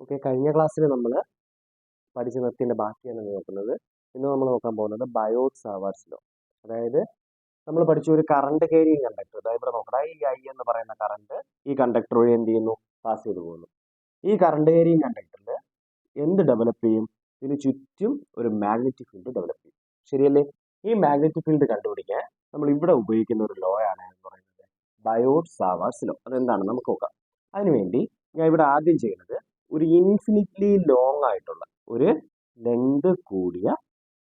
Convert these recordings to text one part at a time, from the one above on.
Okay, കഴിഞ്ഞ ക്ലാസ്സിൽ നമ്മൾ പഠിച്ചു നിർത്തിയതിൻ്റെ ബാക്കിയാണ് നോക്കുന്നത്. ഇന്ന് നമ്മൾ നോക്കാൻ പോകുന്നത് ബയോട്ട് സാവാർട്സ് ലോ. അതായത് നമ്മൾ പഠിച്ച ഒരു കറണ്ട് ക്യാരിയിങ് കണ്ടക്ടർ. അതായത് ഇവിടെ നോക്കണം, ഈ ഐ എന്ന് പറയുന്ന കറണ്ട് ഈ കണ്ടക്ടർ വഴി എന്ത് ചെയ്യുന്നു, പാസ് ചെയ്തു പോകുന്നു. ഈ കറണ്ട് ക്യാരിയിങ് കണ്ടക്ടറിൽ എന്ത് ഡെവലപ്പ് ചെയ്യും? ഇതിന് ചുറ്റും ഒരു മാഗ്നറ്റിക് ഫീൽഡ് ഡെവലപ്പ് ചെയ്യും. ശരിയല്ലേ? ഈ മാഗ്നറ്റിക് ഫീൽഡ് കണ്ടുപിടിക്കാൻ നമ്മൾ ഇവിടെ ഉപയോഗിക്കുന്ന ഒരു ലോ ആണ് എന്ന് പറയുന്നത് ബയോട്ട് സാവാർട്സ് ലോ. അതെന്താണ് നമുക്ക് നോക്കാം. അതിനുവേണ്ടി ഞാൻ ഇവിടെ ആദ്യം ചെയ്യുന്നത് ഒരു ഇൻഫിനിറ്റ്ലി ലോങ് ആയിട്ടുള്ള ഒരു ലെങ്ത് കൂടിയ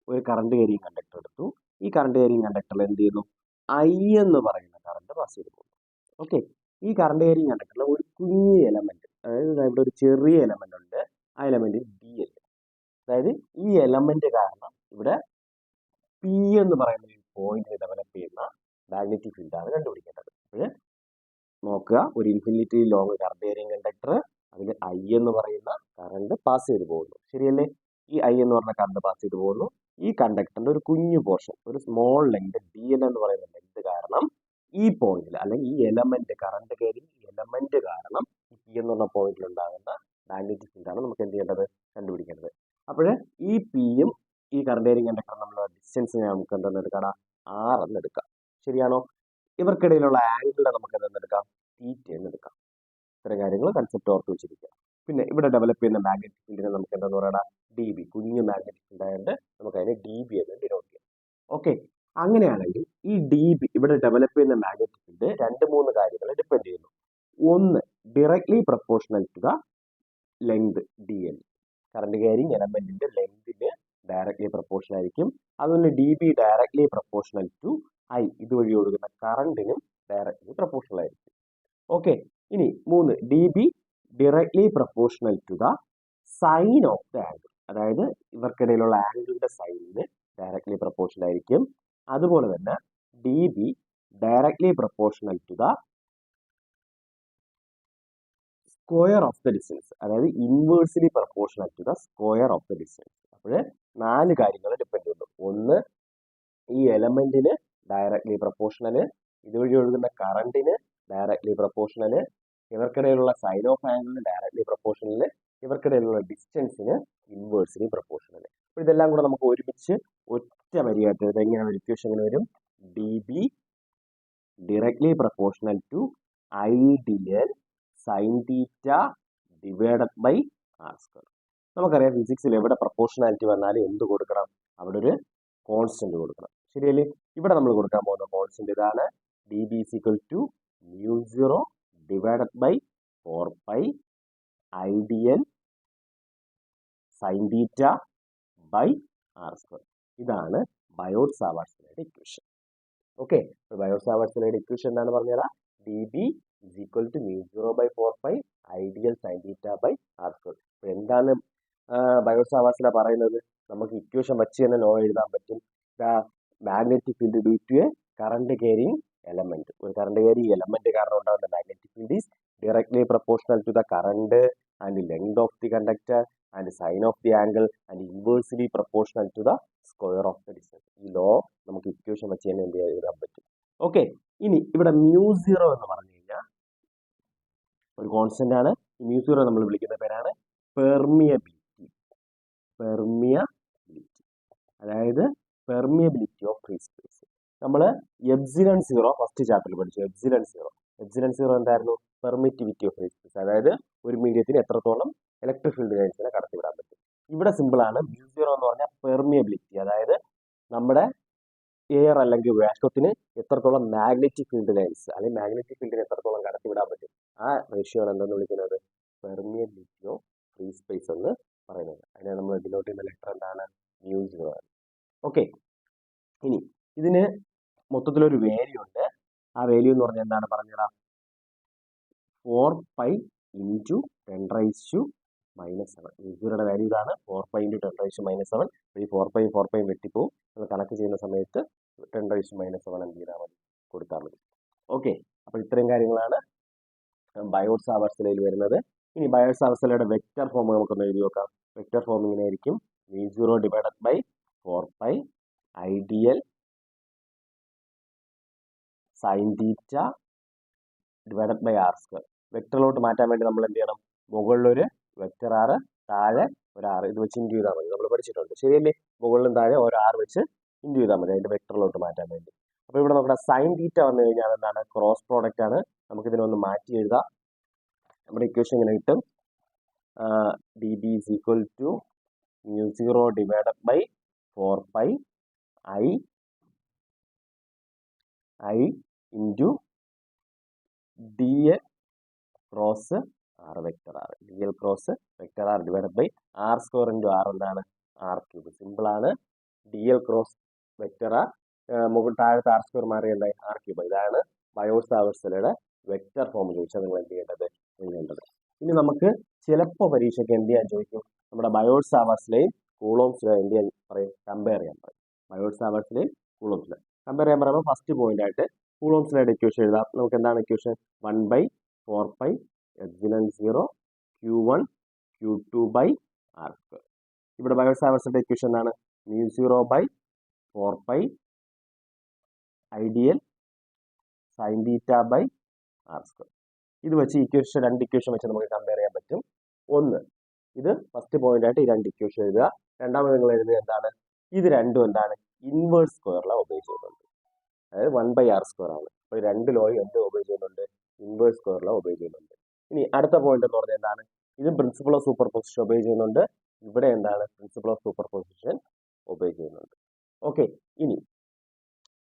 ഒരു കറണ്ട് ക്യാരിയിങ് കണ്ടക്ടർ എടുത്തു. ഈ കറണ്ട് ക്യാരിയിങ് കണ്ടക്ടറിൽ എന്ത് ചെയ്യുന്നു? ഐ എന്ന് പറയുന്ന കറണ്ട് പാസ് ചെയ്ത് പോകുന്നു. ഓക്കെ, ഈ കറണ്ട് ക്യാരിയിങ് കണ്ടക്ടറിൽ ഒരു കുഞ്ഞ് എലമെന്റ്, അതായത് ഇവിടെ ഒരു ചെറിയ എലമെന്റ് ഉണ്ട്. ആ എലമെന്റ് ഡി എൽ. അതായത് ഈ എലമെന്റ് കാരണം ഇവിടെ പി എന്ന് പറയുന്ന ഒരു പോയിന്റ് ഡെവലപ്പ് ചെയ്യുന്ന മാഗ്നറ്റിക് ഫീൽഡ് ആണ് കണ്ടുപിടിക്കേണ്ടത്. അപ്പോൾ നോക്കുക, ഒരു infinity long current carrying conductor, അതിൽ ഐ എന്ന് പറയുന്ന കറണ്ട് പാസ് ചെയ്ത് പോകുന്നു. ശരിയല്ലേ? ഈ ഐ എന്ന് പറയുന്ന കറണ്ട് പാസ് ചെയ്ത് പോകുന്നു. ഈ കണ്ടക്ടറിന്റെ ഒരു കുഞ്ഞു പോർഷൻ, ഒരു സ്മോൾ ലെങ്ത് ഡി എൽ എന്ന് പറയുന്ന ലെങ്ത് കാരണം ഈ പോയിന്റിൽ, അല്ലെങ്കിൽ ഈ എലമെന്റ്, കറണ്ട് ക്യാരിയിങ് എലമെന്റ് കാരണം ഈ പി എന്ന് പറഞ്ഞ പോയിന്റിൽ ഉണ്ടാകുന്ന മാഗ്നറ്റിക് ഫീൽഡാണ് നമുക്ക് എന്ത് ചെയ്യേണ്ടത്, കണ്ടുപിടിക്കേണ്ടത്. അപ്പോൾ ഈ പിയും ഈ കറണ്ട് ക്യാരിയിങ് കണ്ടക്ടർ നമ്മളുടെ ഡിസ്റ്റൻസിനെ നമുക്ക് എന്തെന്ന് എടുക്കാം, ആർ എന്ന് എടുക്കാം. ശരിയാണോ? ഇവർക്കിടയിലുള്ള ആംഗിളിനെ നമുക്ക് എന്തെന്ന് എടുക്കാം, തീറ്റ എന്ന് എടുക്കാം. ഇത്തരം കാര്യങ്ങൾ കൺസെപ്റ്റ് ഓർത്ത് വെച്ചിരിക്കുക. പിന്നെ ഇവിടെ ഡെവലപ്പ് ചെയ്യുന്ന മാഗ്നറ്റിക് ഫീൽഡിനെ നമുക്ക് എന്താന്ന് പറയുക, ഡി ബി. കുഞ്ഞു മാഗ്നറ്റിക് ഫീൽഡ് ആയതുകൊണ്ട് നമുക്ക് അതിനെ ഡി ബി എന്ന് ഡിനോട്ട് ചെയ്യാം. ഓക്കെ, അങ്ങനെയാണെങ്കിൽ ഈ ഡി ബി ഇവിടെ ഡെവലപ്പ് ചെയ്യുന്ന മാഗ്നറ്റിക് ഫീൽഡ് 2-3 കാര്യങ്ങൾ ഡിപ്പെൻഡ് ചെയ്യുന്നു. ഒന്ന്, directly proportional to the length D L. Current carrying എലമെന്റിന്റെ ലെങ്തിന് ഡയറക്ട്ലി പ്രൊപ്പോർഷണൽ ആയിരിക്കും. അതുപോലെ D B directly proportional to I, ഇതുവഴി ഒഴുകുന്ന കറണ്ടിനും ഡയറക്ട്ലി പ്രൊപ്പോർഷണൽ ആയിരിക്കും. ഓക്കെ, ഇനി 3, D B directly proportional to the sine of the angle. അതായത് ഇവർക്കിടയിലുള്ള ആംഗിളിന്റെ സൈനിന് ഡയറക്ട്ലി പ്രൊപ്പോർഷണൽ ആയിരിക്കും. അതുപോലെ തന്നെ D B directly proportional to the square of the distance, അതായത് inversely proportional to the square of the distance. അപ്പോൾ 4 കാര്യങ്ങൾ ഡിപ്പെൻഡ് ചെയ്യുന്നു. ഒന്ന്, ഈ എലമെന്റിന് ഡയറക്ട്ലി പ്രൊപ്പോർഷണൽ, ഇതുവഴി ഒഴുകുന്ന കറണ്ടിന് ഡയറക്ട്ലി പ്രൊപ്പോർഷണൽ, ഇവർക്കിടയിലുള്ള സൈൻ ഓഫ് ആംഗിളിന് ഡയറക്ട്ലി പ്രൊപ്പോർഷണൽ, ഇവർക്കിടയിലുള്ള ഡിസ്റ്റൻസിന് ഇൻവേഴ്സ്ലി പ്രൊപ്പോർഷണൽ. അപ്പോൾ ഇതെല്ലാം കൂടെ നമുക്ക് ഒരുമിച്ച് ഒറ്റ വരിയായിട്ട് ഇതെങ്ങനെ ഒരു ഇക്വേഷൻ എങ്ങനെ വരും? D B directly proportional to I D L sine theta divided by R square. നമുക്കറിയാം ഫിസിക്സിൽ എവിടെ പ്രൊപ്പോർഷണാലിറ്റി വന്നാലും എന്ത് കൊടുക്കണം? അവിടെ ഒരു കോൺസ്റ്റന്റ് കൊടുക്കണം. ശരിയല്ലേ? ഇവിടെ നമ്മൾ കൊടുക്കാൻ പോകുന്ന കോൺസ്റ്റന്റ് ഇതാണ്. D B is equal to mu 0 divided by 4 π I D L sine theta by R square. ഇതാണ് ബയോട്ട് സാവാർട്സ് ലോയുടെ ഇക്വേഷൻ. ഓക്കെ, ബയോട്ട് സാവാർട്സ് ലോയുടെ ഇക്വേഷൻ എന്താണ് പറഞ്ഞുതരാം. D B is equal to mu 0 by 4 π I D L sine theta by R square. അപ്പോൾ എന്താണ് Biot സാവാർട്സ് law പറയുന്നത്? നമുക്ക് ഇക്വേഷൻ വെച്ച് തന്നെ ലോ എഴുതാൻ പറ്റും. The magnetic field due to a current carrying element. ഒരു കറണ്ട് ക്യാരിയിങ് എലമെന്റ് കാരണം ഉണ്ടാകുന്ന magnetic field is directly proportional to the current and length of the conductor and sine of the angle and inversely proportional to the square of the distance. ഈ law നമുക്ക് equation വെച്ച് തന്നെ എന്ത് എഴുതാൻ പറ്റും. Okay, ഇനി ഇവിടെ മ്യൂ 0 എന്ന് പറഞ്ഞു കഴിഞ്ഞാൽ ഒരു കോൺസ്റ്റന്റ് ആണ്. ഈ മ്യൂ 0 നമ്മൾ വിളിക്കുന്ന പേരാണ് പെർമിയബിലിറ്റി. പെർമിയബിലിറ്റി, അതായത് പെർമിയബിലിറ്റി ഓഫ് ഫ്രീ സ്പേസ്. നമ്മൾ എപ്സിലൺ 0 ഫസ്റ്റ് ചാപ്റ്ററിൽ പഠിച്ചു. എപ്സിലൺ 0 എന്തായിരുന്നു? പെർമിറ്റിവിറ്റി ഓഫ് ഫ്രീ സ്പേസ്, അതായത് ഒരു മീഡിയത്തിന് എത്രത്തോളം ഇലക്ട്രിക് ഫീൽഡ് ലൈൻസിനെ കടത്തിവിടാൻ പറ്റും. ഇവിടെ സിമ്പിൾ ആണ്. മ്യൂ 0 എന്ന് പറഞ്ഞാൽ പെർമിയബിലിറ്റി, അതായത് നമ്മുടെ എയർ അല്ലെങ്കിൽ വാക്വത്തിന് എത്രത്തോളം മാഗ്നറ്റിക് ഫീൽഡ് ലൈൻസ് അല്ലെങ്കിൽ മാഗ്നറ്റിക് ഫീൽഡിന് എത്രത്തോളം കടത്തിവിടാൻ പറ്റും. ആ റേഷ്യോ ആണ് എന്തെന്ന് വിളിക്കുന്നത്? പെർമിയബിലിറ്റി ഓഫ് ഫ്രീ സ്പേസ് എന്ന് പറയുന്നത്. അതിനെ നമ്മൾ ഡിനോട്ട് ചെയ്യുന്ന ലെറ്റർ എന്താണ്? മ്യൂ 0 ആണ്. ഓക്കെ, ഇനി ഇതിന് മൊത്തത്തിലൊരു വാല്യൂ ഉണ്ട്. ആ വാല്യൂ എന്ന് പറഞ്ഞാൽ എന്താണ് പറഞ്ഞുതരാം? 4 π ഇൻറ്റു 10⁻⁻⁷. യുടെ വാല്യൂ ഇതാണ്. 4 π ഇൻറ്റു 10⁻⁻⁷. ഈ 4 π 4 π വെട്ടിപ്പോവും. നമ്മൾ കണക്ക് ചെയ്യുന്ന സമയത്ത് 10⁻⁻⁷ എന്ത് ചെയ്താൽ മതി? കൊടുത്താൽ മതി. ഓക്കെ, അപ്പോൾ ഇത്രയും കാര്യങ്ങളാണ് ബയോട്ട് സാവാർട്സ് ലോയിൽ വരുന്നത്. ഇനി ബയോട്ട് സാവാർട്സ് ലോയുടെ വെക്റ്റർ ഫോം നമുക്കൊന്ന് എഴുതി നോക്കാം. വെക്റ്റർ ഫോം ഇങ്ങനെ ആയിരിക്കും. Mu 0 divided by 4 π I D L sine theta divided by R square. വെക്ടറിലോട്ട് മാറ്റാൻ വേണ്ടി നമ്മൾ എന്ത് ചെയ്യണം? മുകളിലൊരു വെക്റ്റർ ആറ്, താഴെ ഒരു ആറ്, ഇത് വെച്ച് ഇൻറ്റു ചെയ്താൽ മതി. നമ്മൾ പഠിച്ചിട്ടുണ്ട് ശരിയല്ലേ? മുകളിലും താഴെ ഒരു ആറ് വെച്ച് ഇൻറ്റു ചെയ്താൽ മതി അതിന്റെ വെക്ടറിലോട്ട് മാറ്റാൻ വേണ്ടി. അപ്പോൾ ഇവിടെ നമ്മുടെ സൈൻ തീറ്റ വന്നു കഴിഞ്ഞാൽ എന്താണ്? ക്രോസ് പ്രോഡക്റ്റ് ആണ്. നമുക്ക് ഇതിനൊന്ന് മാറ്റി എഴുതാം. നമ്മുടെ ഇക്വേഷൻ ഇങ്ങനെ കിട്ടും, D B is equal to μ0 divided by 4 pi I into D L cross R vector R, D L cross vector R divided by R square into R എന്താണ്? R cube. സിമ്പിൾ ആണ്. D L cross vector R, മുകളിൽ താഴത്തെ R square മാറി എന്തായി? R cube. ഇതാണ് Biot Savart vector form ചോദിച്ചാൽ നിങ്ങൾ എന്ത് ചെയ്യേണ്ടത്? എഴുതേണ്ടത്. ഇനി നമുക്ക് ചിലപ്പോൾ പരീക്ഷയ്ക്ക് എന്ത് ചെയ്യാൻ ചോദിക്കും? നമ്മുടെ ബയോട്ട്-സാവേർട്ട്സിലെയും കൂളോംസിലെയും എന്ത് ചെയ്യാൻ പറയും? കമ്പയർ ചെയ്യാൻ പറയും. ബയോട്ട്-സാവേർട്ട്സിലെയും കൂളോംസിലെ കമ്പയർ ചെയ്യാൻ പറയുമ്പോൾ ഫസ്റ്റ് പോയിന്റ് ആയിട്ട് കൂളോംസിലെ ഇക്വേഷൻ എഴുതാം. നമുക്ക് എന്താണ് equation? 1/4πε0 Q1 Q2 by R square. ഇവിടെ ബയോട്ട്-സാവേർട്ട്സിന്റെ ഇക്വേഷൻ എന്താണ്? μ0/4π IDL sine theta by R square. ഇത് വെച്ച് ഇക്വേഷൻ, രണ്ട് ഇക്വേഷൻ വെച്ച് നമുക്ക് കമ്പയർ ചെയ്യാൻ പറ്റും. ഒന്ന്, ഇത് ഫസ്റ്റ് പോയിന്റ് ആയിട്ട് ഈ രണ്ട് ഇക്വേഷൻ എഴുതുക. രണ്ടാമത് നിങ്ങൾ എഴുതുക എന്താണ്? ഇത് രണ്ടും എന്താണ്? ഇൻവേഴ്സ് സ്ക്വയറിലാണ് ഒബേ ചെയ്യുന്നുണ്ട്. അതായത് 1/r സ്ക്വയർ ആണ്. അപ്പോൾ രണ്ട് ലോയും എന്ത് ഒബേ ചെയ്യുന്നുണ്ട്? ഇൻവേഴ്സ് സ്ക്വയറിലാണ് ഒബേ ചെയ്യുന്നുണ്ട്. ഇനി അടുത്ത പോയിന്റ് എന്ന് പറഞ്ഞാൽ എന്താണ്? ഇത് principle of super position obey ചെയ്യുന്നുണ്ട്. ഇവിടെ എന്താണ്? Principle of super position obey ചെയ്യുന്നുണ്ട്. ഓക്കെ, ഇനി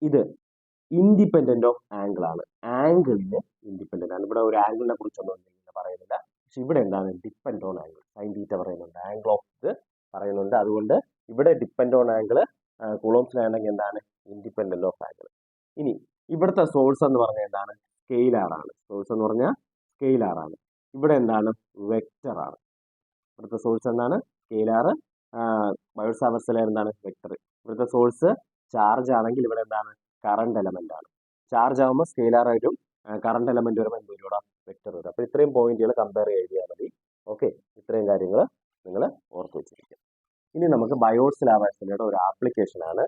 ഇത് ഇൻഡിപെൻഡന്റ് ഓഫ് ആംഗിൾ ആണ്. ആംഗിളിന് ഇൻഡിപെൻഡന്റ് ആണ്. ഇവിടെ ഒരു ആംഗിളിനെ കുറിച്ചൊന്നും പറയുന്നില്ല. പക്ഷെ ഇവിടെ എന്താണ്? Depend on angle. Sine theta പറയുന്നുണ്ട്, ആംഗിൾ ഓഫ് ഇത് പറയുന്നുണ്ട്. അതുകൊണ്ട് ഇവിടെ ഡിപ്പെൻഡ് ഓൺ ആംഗിൾ, കൂളോംസിലാണെങ്കിൽ എന്താണ്? Independent of angle. ഇനി ഇവിടുത്തെ സോഴ്സ് എന്ന് പറഞ്ഞാൽ എന്താണ്? സ്കെയിലാർ ആണ്. സോഴ്സ് എന്ന് പറഞ്ഞാൽ സ്കെയിലാർ ആണ്. ഇവിടെ എന്താണ്? വെക്റ്റർ ആണ്. ഇവിടുത്തെ സോഴ്സ് എന്താണ്? സ്കെയിലാർ. ബയോട്ട്-സാവേർട്ട്സിലെ എന്താണ്? വെക്റ്റർ. ഇവിടുത്തെ സോഴ്സ് ചാർജ് ആണെങ്കിൽ ഇവിടെ എന്താണ്? കറണ്ട് എലമെന്റ് ആണ്. ചാർജ് ആകുമ്പോൾ സ്കെയിലാർ ആയിട്ടും കറണ്ട് എലമെന്റ് വരുമ്പോൾ എന്ത് വരും? വെക്റ്റർ വരും. അപ്പോൾ ഇത്രയും പോയിന്റുകൾ കമ്പയർ ചെയ്താൽ മതി. ഓക്കെ, ഇത്രയും കാര്യങ്ങൾ നിങ്ങൾ ഓർത്ത് വെച്ചിരിക്കുക. ഇനി നമുക്ക് ബയോട്ട്-സാവേർട്ട്സിന്റെ ഒരു ആപ്ലിക്കേഷൻ ആണ്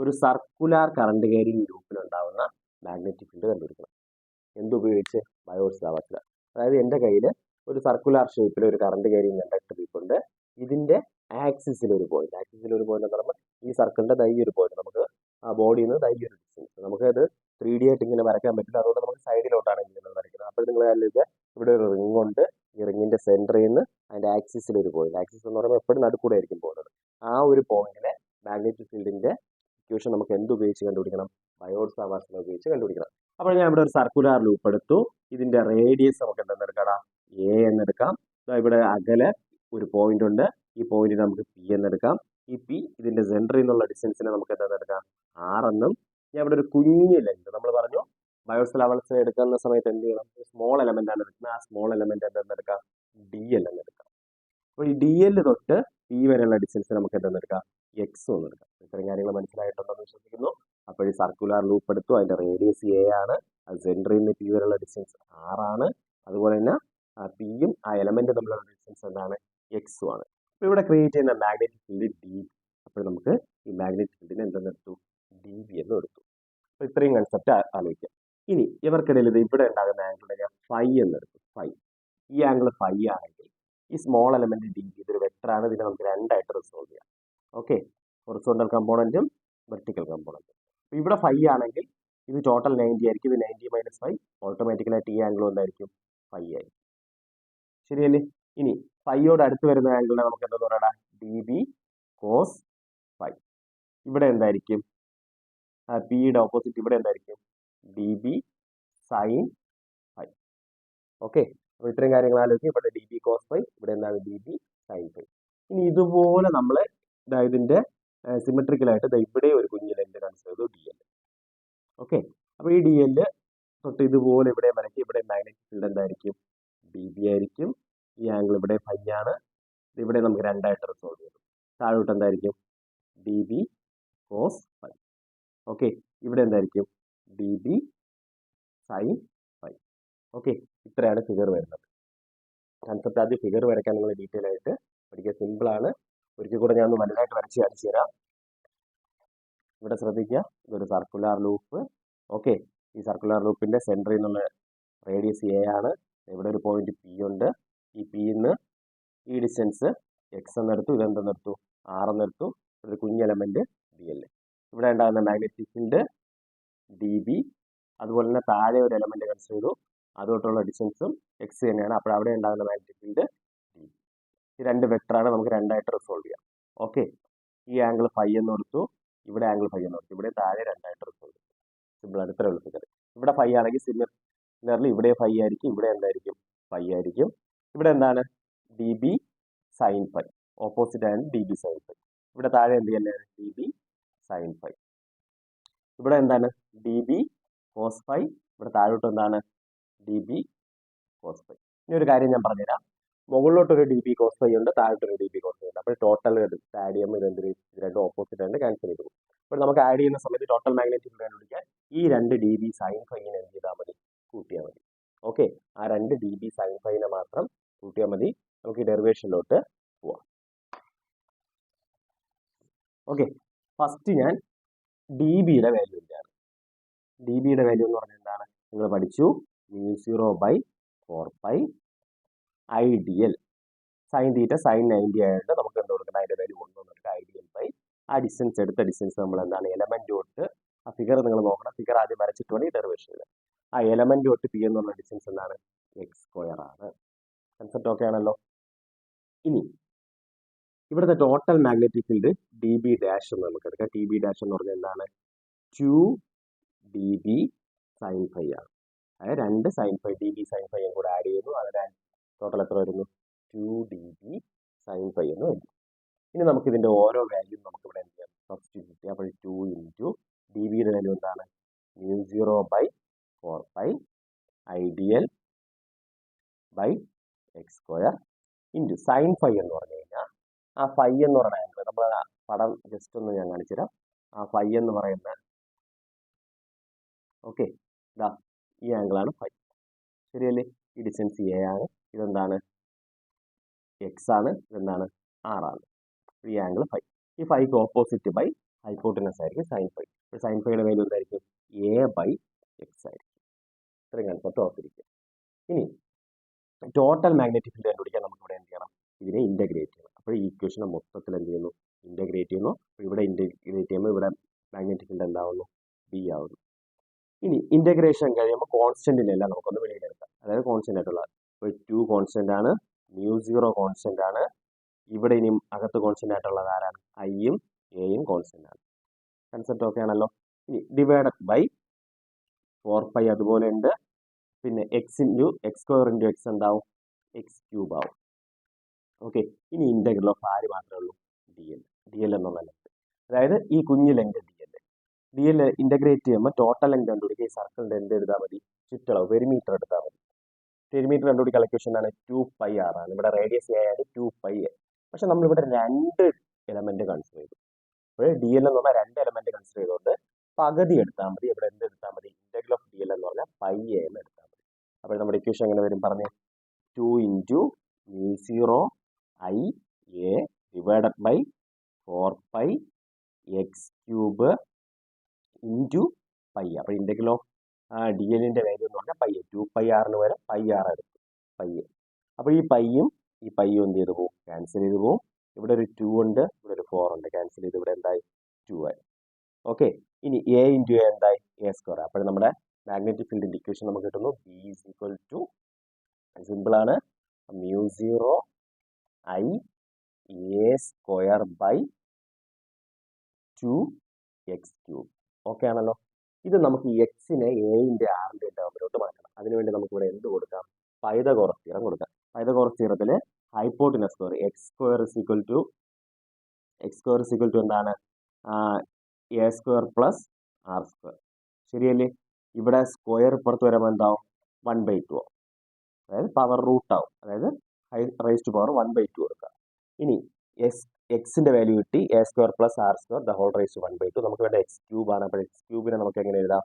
ഒരു സർക്കുലാർ കറണ്ട് ക്യാരിയിങ് ലൂപ്പിൽ ഉണ്ടാവുന്ന മാഗ്നറ്റിക് ഫീൽഡ് കണ്ടുപിടിക്കണം. എന്തുപയോഗിച്ച്? ബയോട്ട്-സാവേർട്ട്സിൽ. അതായത് എൻ്റെ കയ്യിൽ ഒരു സർക്കുലാർ ഷേപ്പിൽ ഒരു കറണ്ട് ക്യാരിയിങ് കണ്ടക്ടർ ഉണ്ട്. ഇതിന്റെ ആക്സിസിൽ ഒരു പോയിന്റ് എന്ന് പറയുമ്പോൾ ഈ സർക്കിളിന്റെ ദൈ ഒരു പോയിന്റ്, നമുക്ക് ആ ബോഡിയിൽ നിന്ന് ദൈ ഒരു ഡിസ്റ്റൻസ്, നമുക്കത് 3D ആയിട്ട് ഇങ്ങനെ വരയ്ക്കാൻ പറ്റില്ല. അതുകൊണ്ട് നമുക്ക് സൈഡിലോട്ടാണ് ഇങ്ങനെ വരയ്ക്കുന്നത്. അപ്പോൾ നിങ്ങൾ ആലോചിക്കുക, ഇവിടെ ഒരു റിംഗ് ഉണ്ട്. ഈ റിങ്ങിന്റെ സെന്ററിൽ നിന്ന് അതിന്റെ ആക്സിസിൽ ഒരു പോയിന്റ്, ആക്സിസ് എന്ന് പറയുമ്പോൾ എപ്പോഴും നടുക്കൂടെ ആയിരിക്കും പോകുന്നത്. ആ ഒരു പോയിന്റിലെ മാഗ്നറ്റിക് ഫീൽഡിന്റെ ഇക്വേഷൻ നമുക്ക് എന്ത് ഉപയോഗിച്ച് കണ്ടുപിടിക്കണം? ബയോട്ട്-സാവേർട്ട്സിനെ ഉപയോഗിച്ച് കണ്ടുപിടിക്കണം. അപ്പോൾ ഞാൻ ഇവിടെ ഒരു സർക്കുലാർ ലൂപ്പ് എടുത്തു. ഇതിന്റെ റേഡിയസ് നമുക്ക് എന്തെടുക്കാം? എ എന്നെടുക്കാം. ഇവിടെ അകലെ ഒരു പോയിന്റ് ഉണ്ട്. ഈ പോയിന്റിന് നമുക്ക് പി എന്നെടുക്കാം. ഈ പി ഇതിന്റെ സെന്ററിൽ നിന്നുള്ള ഡിസ്റ്റൻസിനെ നമുക്ക് എന്തെടുക്കാം? ആർ എന്നും. ഞാൻ ഇവിടെ ഒരു കുഞ്ഞു ലെങ്ത്, നമ്മൾ പറഞ്ഞു ബയോട്ട്-സാവേർട്ട്സിനെ എടുക്കുന്ന സമയത്ത് എന്ത് ചെയ്യണം? സ്മോൾ എലമെന്റ് ആണ് എടുക്കുന്നത്. ആ സ്മോൾ എലമെന്റ് എന്തെടുക്കാം? ഡി എൽ എന്നെടുക്കാം. അപ്പോൾ ഈ ഡി എൽ തൊട്ട് പി വരെയുള്ള ഡിസ്റ്റൻസ് നമുക്ക് എന്തെടുക്കാം? എക്സ് എന്നെടുക്കാം. ഇത്രയും കാര്യങ്ങൾ മനസ്സിലായിട്ടുണ്ടെന്ന് വിശ്വസിക്കുന്നു. അപ്പോൾ ഈ സർക്കുലാർ ലൂപ്പ് എടുത്തു. അതിന്റെ റേഡിയസ് എ ആണ്. അത് സെന്ററിൽ നിന്ന് പി വരെയുള്ള ഡിസ്റ്റൻസ് ആർ ആണ്. അതുപോലെ തന്നെ പിയും ആ എലമെന്റ് തമ്മിലുള്ള ഡിസ്റ്റൻസ് എന്താണ്? എക്സും ആണ്. അപ്പോൾ ഇവിടെ ക്രിയേറ്റ് ചെയ്യുന്ന മാഗ്നറ്റിക് ഫീൽഡ് ഡി. അപ്പോൾ നമുക്ക് ഈ മാഗ്നറ്റിക് ഫീൽഡിനെ എന്തെടുത്തു? ഡി ബി എന്ന് എടുത്തു. അപ്പോൾ ഇത്രയും കൺസെപ്റ്റ് ആലോചിക്കാം. ഇനി ഇവർക്കിടയിൽ ഇത് ഇവിടെ ഉണ്ടാകുന്ന ആംഗിളിനെ ഞാൻ ഫൈ എന്നെടുത്തു. ഫൈ, ഈ ആംഗിൾ ഫൈ ആണെങ്കിൽ ഈ സ്മോൾ എലമെന്റ് ഡി ബി ഇതൊരു വെക്ടർ ആണ്. ഇതിനെ നമുക്ക് രണ്ടായിട്ട് റിസോൾവ് ചെയ്യാം. ഓക്കെ, ഹൊറിസോണ്ടൽ കമ്പോണന്റും വെർട്ടിക്കൽ കമ്പോണന്റും. ഇവിടെ ഫൈ ആണെങ്കിൽ ഇത് ടോട്ടൽ 90 ആയിരിക്കും. ഇത് 90 മൈനസ് 5, ഓട്ടോമാറ്റിക്കലായിട്ട് ഈ ആംഗിൾ എന്തായിരിക്കും? ഫൈ ആയിരിക്കും. ശരിയല്ലേ? ഇനി ഫൈയോട് അടുത്ത് വരുന്ന ആംഗിളിനെ നമുക്ക് എന്താ പറയണം? D B cos phi. ഇവിടെ എന്തായിരിക്കും? പിയുടെ ഓപ്പോസിറ്റ് ഇവിടെ എന്തായിരിക്കും? D B sine phi. Okay, അപ്പോൾ ഇത്രയും കാര്യങ്ങൾ ആലോചിക്കും. ഇവിടെ ഡി ബി കോസ് ഫൈ, ഇവിടെ എന്താണ്? D B sine phi. ഇനി ഇതുപോലെ നമ്മൾ ഇതിന്റെ സിമെട്രിക്കലായിട്ട് ഇവിടെ ഒരു കുഞ്ഞു ലെങ്ത് കൺസിഡർ ചെയ്തു, ഡി എൽ. ഓക്കെ, അപ്പോൾ ഈ ഡി എൽ തൊട്ട് ഇതുപോലെ ഇവിടെ വരയ്ക്കും. ഇവിടെ മാഗ്നറ്റിക് ഫീൽഡ് എന്തായിരിക്കും? ഡി ബി ആയിരിക്കും. ഈ ആംഗിൾ ഇവിടെ ഫൈ ആണ്. ഇവിടെ നമുക്ക് രണ്ടായിട്ട് റിസോൾവ് ചെയ്തു. താഴോട്ട് എന്തായിരിക്കും? D B cos phi. Okay, ഇവിടെ എന്തായിരിക്കും? D B sine phi. Okay, ഇത്രയാണ് ഫിഗർ വരുന്നത്. കൺസെപ്റ്റ് ആദ്യം ഫിഗർ വരയ്ക്കാൻ നിങ്ങൾ ഡീറ്റെയിൽ ആയിട്ട് പഠിക്കുക. സിമ്പിൾ ആണ്. ഒരിക്കൽ കൂടെ ഞാൻ ഒന്ന് വലുതായിട്ട് വരച്ച് കാണിച്ചു തരാം. ഇവിടെ ശ്രദ്ധിക്കുക, ഇതൊരു സർക്കുലാർ ലൂപ്പ്. ഓക്കെ, ഈ സർക്കുലാർ ലൂപ്പിന്റെ സെന്ററിൽ നിന്നുള്ള റേഡിയസ് എ ആണ്. ഇവിടെ ഒരു പോയിന്റ് പി ഉണ്ട്. ഈ പിന്ന് ഡിസ്റ്റൻസ് എക്സ് എന്നെടുത്തു, ഇതെന്തെന്നെടുത്തു, ആർ എന്നെടുത്തു, ഒരു കുഞ്ഞ് എലമെന്റ് ഡി എൽ. ഇവിടെ ഉണ്ടാകുന്ന മാഗ്നറ്റിക് ഫീൽഡ് ഡി ബി. അതുപോലെ തന്നെ താഴെ ഒരു എലമെന്റ് കൺസിഡർ ചെയ്തു, അതുമായിട്ടുള്ള ഡിസ്റ്റൻസും എക്സ് തന്നെയാണ്. അപ്പോൾ അവിടെ ഉണ്ടാകുന്ന മാഗ്നറ്റിക് ഫീൽഡ് ഡി. ഈ രണ്ട് വെക്ടറാണ് നമുക്ക് രണ്ടായിട്ട് റിസോൾവ് ചെയ്യാം. ഓക്കെ, ഈ ആംഗിൾ ഫൈ എന്ന് കൊടുത്തു, ഇവിടെ ആംഗിൾ ഫൈ എന്ന് കൊടുത്തു, ഇവിടെ താഴെ രണ്ടായിട്ട് റിസോൾവ് ചെയ്യും. സിമ്പിൾ ആണ്, ഇത്ര എളുപ്പത്തിൽ. ഇവിടെ ഫൈ ആണെങ്കിൽ സിമിലർലി ഇവിടെ ഫൈ ആയിരിക്കും, ഇവിടെ എന്തായിരിക്കും, ഫൈ ആയിരിക്കും. ഇവിടെ എന്താണ്, D B sine phi, opposite ആണ് ഡി ബി സൈൻ ഫൈ. ഇവിടെ താഴെ എന്ത് തന്നെയാണ്, ഡി ബി സൈൻ ഫൈ. ഇവിടെ എന്താണ്, ഡി ബി കോസ് ഫൈ. ഇവിടെ താഴോട്ട് എന്താണ്, ഡി ബി കോസ് ഫൈ. ഇനി ഒരു കാര്യം ഞാൻ പറഞ്ഞുതരാം, മുകളിലോട്ടൊരു ഡി ബി കോസ് ഫൈ ഉണ്ട്, താഴോട്ടൊരു ഡി ബി കോസ് ഫൈ ഉണ്ട്. അപ്പോൾ ടോട്ടൽ ആഡ് ചെയ്യുമ്പോൾ ഇത് രണ്ടും ഓപ്പോസിറ്റ് ആണ്, ക്യാൻസൽ ചെയ്തു പോകും. അപ്പോൾ നമുക്ക് ആഡ് ചെയ്യുന്ന സമയത്ത് ടോട്ടൽ മാഗ്നറ്റിക് ഫീൽഡ് കണ്ടുപിടിക്കാൻ ഈ രണ്ട് ഡി ബി സൈൻ ഫൈനെ എന്ത് ചെയ്താൽ മതി, കൂട്ടിയാൽ മതി. ഓക്കെ, ആ രണ്ട് ഡി ബി സൈൻ ഫൈനെ മാത്രം കൂട്ടിയാൽ മതി. നമുക്ക് ഈ ഡെറിവേഷനിലോട്ട് പോവാം. ഓക്കെ, ഫസ്റ്റ് ഞാൻ ഡി ബിയുടെ വാല്യൂ എന്താണ്, ഡി ബിയുടെ വാല്യൂ എന്ന് പറഞ്ഞാൽ എന്താണ്, നിങ്ങൾ പഠിച്ചു, μ0/4π ഐഡിയൽ സൈൻ തീറ്റ സൈൻ 90 ആയിട്ട് നമുക്ക് എന്ത് കൊടുക്കണം, അതിന്റെ വാല്യൂ 1 കൊടുക്കുക. ഐഡിയൽ ബൈ ആ ഡിസ്റ്റൻസ്, എടുത്ത ഡിസ്റ്റൻസ് നമ്മൾ എന്താണ്, എലമെന്റ് തൊട്ട് ആ ഫിഗർ നിങ്ങൾ നോക്കണം, ഫിഗർ ആദ്യം വരച്ചിട്ട് വേണം ഈ ഡെറിവേഷൻ. ആ എലമെന്റ് തൊട്ട് പി എന്ന് പറഞ്ഞ ഡിസ്റ്റൻസ് എന്താണ്, എക്സ് സ്ക്വയർ ആണ്. കൺസെപ്റ്റ് ഓക്കെ ആണല്ലോ. ഇനി ഇവിടുത്തെ total magnetic field D B dash എന്ന് നമുക്ക് എടുക്കാം. ടി ബി ഡാഷ് എന്ന് പറഞ്ഞാൽ എന്താണ്, 2 ഡി ബി സൈൻ ഫൈ ആണ്. അതായത് രണ്ട് sine phi, D B sine ഫൈയും കൂടെ ആഡ് ചെയ്യുന്നു, അതിന് ടോട്ടൽ എത്ര വരുന്നു, 2 ഡി ബി സൈൻ ഫൈ എന്ന് വരുന്നു. ഇനി നമുക്ക് ഇതിന്റെ ഓരോ വാല്യൂ നമുക്ക് ഇവിടെ എന്ത് ചെയ്യാം, സബ്സ്റ്റിറ്റ്യൂട്ട് ചെയ്യാം. അപ്പോൾ 2 ഇൻറ്റു ഡി ബിയുടെ വാല്യൂ എന്താണ്, μ0/4π I D L by X square into sine phi എന്ന് പറഞ്ഞു കഴിഞ്ഞാൽ ആ ഫൈ എന്ന് പറയുന്ന ആംഗിൾ, നമ്മൾ പടം ജസ്റ്റ് ഒന്ന് ഞാൻ കാണിച്ചു തരാം. ആ ഫൈ എന്ന് പറയുന്ന, ഓക്കെ, ഇതാ ഈ ആംഗിളാണ് ഫൈ, ശരിയല്ലേ. ഈ ഡിസ്റ്റൻസ് എ ആണ്, ഇതെന്താണ് എക്സ് ആണ്, ഇതെന്താണ് ആർ ആണ്. ഈ ആംഗിൾ ഫൈ, ഈ ഫൈക്ക് ഓപ്പോസിറ്റ് ബൈ ഹൈപ്പോട്ടിനസ് ആയിരിക്കും സൈൻ ഫൈ. സൈൻ ഫൈയുടെ വാല്യൂ എന്തായിരിക്കും, എ ബൈ എക്സ് ആയിരിക്കും. ഇത്രയും കൺസെപ്റ്റ് ഓർത്തിരിക്കുക. ഇനി ടോട്ടൽ മാഗ്നറ്റിക് ഫീൽഡ് കണ്ടുപിടിക്കാൻ നമുക്ക് ഇവിടെ എന്ത് ചെയ്യണം, ഇതിനെ ഇന്റഗ്രേറ്റ് ചെയ്യണം. അപ്പോൾ ഈ ഇക്വേഷനെ മൊത്തത്തിൽ എന്ത് ചെയ്യുന്നു, ഇന്റഗ്രേറ്റ് ചെയ്യുന്നു. ഇവിടെ ഇന്റഗ്രേറ്റ് ചെയ്യുമ്പോൾ ഇവിടെ മാഗ്നറ്റിക് ഫീൽഡ് എന്താവുന്നു, ബി ആവുന്നു. ഇനി ഇന്റഗ്രേഷൻ കഴിയുമ്പോൾ കോൺസ്റ്റന്റിനെല്ലാം നമുക്കൊന്ന് വെളിയിലെടുക്കാം. അതായത് കോൺസ്റ്റന്റ് ആയിട്ടുള്ള 2 കോൺസ്റ്റന്റ് ആണ്, μ0 കോൺസ്റ്റന്റ് ആണ്. ഇവിടെ ഇനിയും അകത്ത് കോൺസ്റ്റന്റ് ആയിട്ടുള്ളത് ആരാണ്, ഐയും എയും കോൺസ്റ്റന്റ് ആണ്. കൺസെപ്റ്റ് ഓക്കെ ആണല്ലോ. ഇനി ഡിവൈഡഡ് ബൈ 4π അതുപോലെ ഉണ്ട്. പിന്നെ X into X square into X എന്താവും, എക്സ് ക്യൂബ് ആവും. ഓക്കെ, ഇനി ഇന്റഗ്രൽ ഓഫ് ആര് മാത്രമേ ഉള്ളൂ, ഡി എൽ. ഡി എൽ എന്നുള്ള ലെങ്ത്, അതായത് ഈ കുഞ്ഞു length D L. D L integrate ചെയ്യുമ്പോൾ ടോട്ടൽ ലെങ്ത് കണ്ടുപിടിക്കുക. ഈ സർക്കിളിന്റെ എന്ത് എടുത്താൽ മതി, ചുറ്റളവ് പെരിമീറ്റർ എടുത്താൽ മതി. പെരിമീറ്റർ കണ്ടുപിടിക്കുക ഇക്വേഷൻ ആണ് 2π r ആണ്. ഇവിടെ റേഡിയസ് എ ആണ് 2π a. പക്ഷെ നമ്മളിവിടെ രണ്ട് എലമെന്റ് കൺസിഡർ ചെയ്തു. അപ്പോൾ ഡി എൽ എന്ന് പറഞ്ഞാൽ രണ്ട് എലമെന്റ് കൺസിഡർ ചെയ്തുകൊണ്ട് പകുതി എടുത്താൽ മതി. ഇവിടെ എന്ത് എടുത്താൽ മതി, ഇന്റഗ്രൽ ഓഫ് ഡി എൽ എന്ന് പറഞ്ഞാൽ π a എന്ന് എടുത്താൽ മതി. അപ്പോൾ നമ്മുടെ ഇക്വേഷൻ എങ്ങനെ വരും പറഞ്ഞേ, 2 into μ0 I A divided by 4π X cube into π. അപ്പോൾ ഇന്റഗ്രൽ ഓഫ് ഡി എല്ലിന്റെ വാല്യൂ എന്ന് പറഞ്ഞാൽ π. 2π r വരെ π r എടുത്തു, π a. അപ്പോൾ ഈ പൈയും ഈ പൈയും എന്ത് ചെയ്ത് പോകും, ക്യാൻസൽ ചെയ്ത് പോകും. ഇവിടെ ഒരു 2 ഉണ്ട്, ഇവിടെ ഒരു 4 ഉണ്ട്, ക്യാൻസൽ ചെയ്ത് ഇവിടെ എന്തായി, 2 ആയി. ഓക്കെ, ഇനി എ ഇൻറ്റു എ എന്തായി, എ സ്ക്വയർ. അപ്പോൾ നമ്മുടെ മാഗ്നറ്റിക് ഫീൽഡിന്റെ ഇക്വേഷൻ നമുക്ക് കിട്ടുന്നു, B is equal to, simple ആണ്, μ0 I A square by 2 X cube. Okay ആണല്ലോ. ഇത് നമുക്ക് എക്സിനെ എന്റെ ആറിന്റെ ടേമിലോട്ട് മാറ്റണം. അതിനുവേണ്ടി നമുക്ക് ഇവിടെ എന്ത് കൊടുക്കാം, പൈതഗോറസ് തിയറം കൊടുക്കാം. പൈതഗോറസ് തിയറത്തിൽ hypotenuse square X square is equal to എന്താണ്, A square plus R square, ശരിയല്ലേ. ഇവിടെ സ്ക്വയർ പുറത്ത് വരുമ്പോൾ എന്താവും, 1/2 ആവും. അതായത് പവർ റൂട്ട് ആവും, അതായത് റൈസ് ടു പവർ 1/2 കൊടുക്കുക. ഇനി എക്സിന്റെ വാല്യൂ കിട്ടി, A square plus R square the whole raise to 1/2. നമുക്ക് വേണ്ട എക്സ് ക്യൂബ് ആണ്. അപ്പോൾ എക്സ് ക്യൂബിനെ നമുക്ക് എങ്ങനെ എഴുതാം,